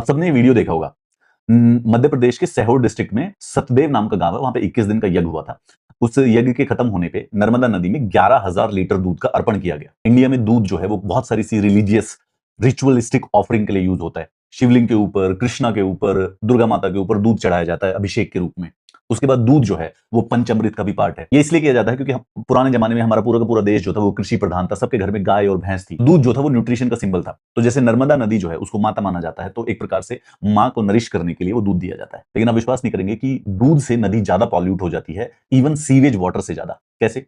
सबने ये वीडियो देखा होगा। मध्य प्रदेश के सीहोर डिस्ट्रिक्ट में सतदेव नाम का गांव है, वहां पे 21 दिन का यज्ञ हुआ था। उस यज्ञ के खत्म होने पे नर्मदा नदी में 11,000 लीटर दूध का अर्पण किया गया। इंडिया में दूध जो है वो बहुत सारी सी रिलीजियस रिचुअलिस्टिक ऑफरिंग के लिए यूज होता है। शिवलिंग के ऊपर, कृष्णा के ऊपर, दुर्गा माता के ऊपर दूध चढ़ाया जाता है अभिषेक के रूप में। उसके बाद दूध जो है वो पंचामृत का भी पार्ट है। ये इसलिए किया जाता है क्योंकि पुराने जमाने में हमारा पूरा का पूरा देश जो था वो कृषि प्रधान था, सबके घर में गाय और भैंस थी। दूध जो था वो न्यूट्रिशन का सिंबल था। तो जैसे नर्मदा नदी जो है उसको माता माना जाता है, तो एक प्रकार से माँ को नरिश करने के लिए वो दूध दिया जाता है। लेकिन आप विश्वास नहीं करेंगे कि दूध से नदी ज्यादा पॉल्यूट हो जाती है, इवन सीवेज वाटर से ज्यादा। कैसे?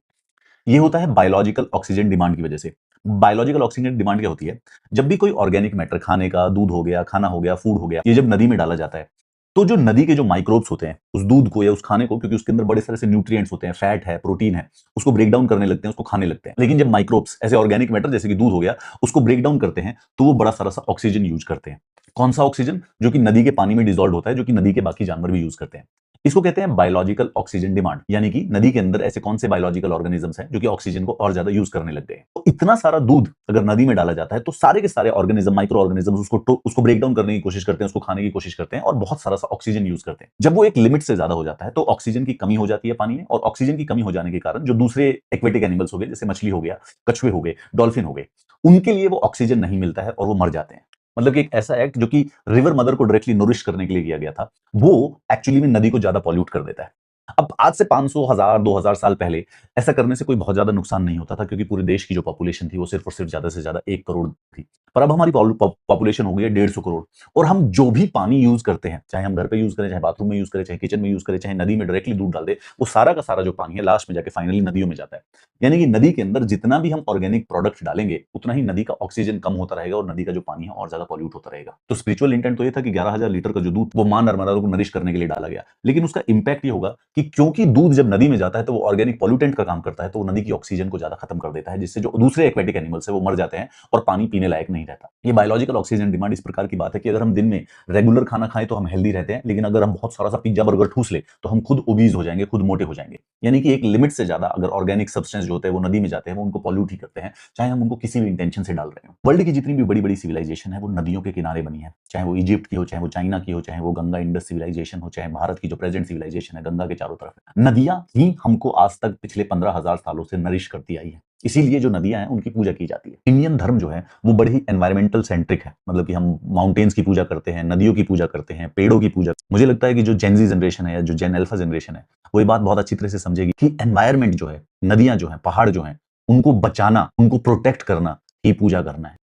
ये होता है बायोलॉजिकल ऑक्सीजन डिमांड की वजह से। बायोलॉजिकल ऑक्सीजन डिमांड क्या होती है? जब भी कोई ऑर्गेनिक मैटर, खाने का, दूध हो गया, खाना हो गया, फूड हो गया, ये जब नदी में डाला जाता है, तो जो नदी के जो माइक्रोब्स होते हैं उस दूध को या उस खाने को, क्योंकि उसके अंदर बड़े सारे से न्यूट्रिएंट्स होते हैं, फैट है, प्रोटीन है, उसको ब्रेक डाउन करने लगते हैं, उसको खाने लगते हैं। लेकिन जब माइक्रोब्स ऐसे ऑर्गेनिक मैटर जैसे कि दूध हो गया उसको ब्रेक डाउन करते हैं, तो वो बड़ा सारा सा ऑक्सीजन यूज करते हैं। कौन सा ऑक्सीजन? जो कि नदी के पानी में डिसॉल्व होता है, जो कि नदी के बाकी जानवर भी यूज करते हैं। इसको कहते हैं बायोलॉजिकल ऑक्सीजन डिमांड, यानी कि नदी के अंदर ऐसे कौन से बायोलॉजिकल ऑर्गेनिजम्स हैं जो कि ऑक्सीजन को और ज्यादा यूज करने लग गए हैं। तो इतना सारा दूध अगर नदी में डाला जाता है तो सारे के सारे ऑर्गेनिज्म, माइक्रो ऑर्गेनिज्म उसको ब्रेक डाउन करने की कोशिश करते हैं, उसको खाने की कोशिश करते हैं और बहुत सारा सा ऑक्सीजन यूज करते हैं। जब वो एक लिमिट से ज्यादा हो जाता है तो ऑक्सीजन की कमी हो जाती है पानी में, और ऑक्सीजन की कमी हो जाने के कारण जो दूसरे एक्वेटिक एनिमल्स हो गए, जैसे मछली हो गया, कछुए हो गए, डॉल्फिन हो गए, उनके लिए वो ऑक्सीजन नहीं मिलता है और वो मर जाते हैं। मतलब कि एक ऐसा एक्ट जो कि रिवर मदर को डायरेक्टली नरिश करने के लिए किया गया था, वो एक्चुअली में नदी को ज्यादा पॉल्यूट कर देता है। अब आज से 500, 1000, 2000 साल पहले ऐसा करने से कोई बहुत ज्यादा नुकसान नहीं होता था, क्योंकि पूरे देश की जो पॉपुलेशन थी वो सिर्फ और सिर्फ ज्यादा से ज्यादा 1 करोड़ थी। पर अब हमारी पॉपुलेशन हो गई है 150 करोड़, और हम जो भी पानी यूज करते हैं, चाहे हम घर पे यूज करें, चाहे बाथरूम में यूज करें, चाहे किचन में यूज करें, चाहे नदी में डायरेक्टली दूध डाल दे, वो सारा का सारा जो पानी है लास्ट में जाके फाइनली नदियों में जाता है। यानी कि नदी के अंदर जितना भी हम ऑर्गेनिक प्रोडक्ट डालेंगे उतना ही नदी का ऑक्सीजन कम होता रहेगा और नदी का जो पानी है और ज्यादा पॉल्यूट होता रहेगा। तो स्पिरिचुअल इंटेंट तो ये था कि 11,000 लीटर का जो दूध वो मां नर्मदा को नरिश करने के लिए डाला गया। लेकिन उसका इंपैक्ट ये होगा कि क्योंकि दूध जब नदी में जाता है तो वो ऑर्गेनिक पॉल्यूटेंट का काम करता है, तो वो नदी की ऑक्सीजन को ज्यादा खत्म कर देता है, जिससे जो दूसरे एक्वेटिक एनिमल्स है वो मर जाते हैं और पानी पीने लायक नहीं रहता। ये बायोलॉजिकल ऑक्सीजन डिमांड इस प्रकार की बात है कि अगर हम दिन में रेगुलर खाना खाएं तो हम हेल्दी रहते हैं, लेकिन अगर हम बहुत सारा सा पिज्जा बर्गर ठूस ले तो हम खुद ओबीज हो जाएंगे, खुद मोटे हो जाएंगे। यानी कि एक लिमिट से ज्यादा अगर ऑर्गेनिक सब्सटेंस जो होते हैं वो नदी में जाते हैं, वो उनको पॉल्यूट ही करते हैं, चाहे हम उनको किसी भी इंटेंशन से डाल रहे हो। वर्ल्ड की जितनी भी बड़ी बड़ी सिविलाइजेशन है वो नदियों के किनारे बनी है, चाहे वो इजिप्ट की हो, चाहे वो चाइना की हो, चाहे वो गंगा इंडस सिविलाइजेशन हो, चाहे भारत की जो प्रेजेंट सिविलाइजेशन है गंगा के चारों तरफ है। नदियां ही हमको आज तक पिछले 15,000 सालों से नरिश करती आई है, इसीलिए जो नदियां हैं उनकी पूजा की जाती है। इंडियन धर्म जो है वो बड़े ही एनवायरमेंटल सेंट्रिक है, मतलब कि हम माउंटेन्स की पूजा करते हैं, नदियों की पूजा करते हैं, पेड़ों की पूजा। मुझे लगता है कि जो जेन ज़ी जनरेशन है या जो जेन अल्फा जनरेशन है वो ये बात बहुत अच्छी तरह से समझेगी कि एनवायरमेंट जो है, नदियां जो है, पहाड़ जो है, उनको बचाना, उनको प्रोटेक्ट करना ही पूजा करना है।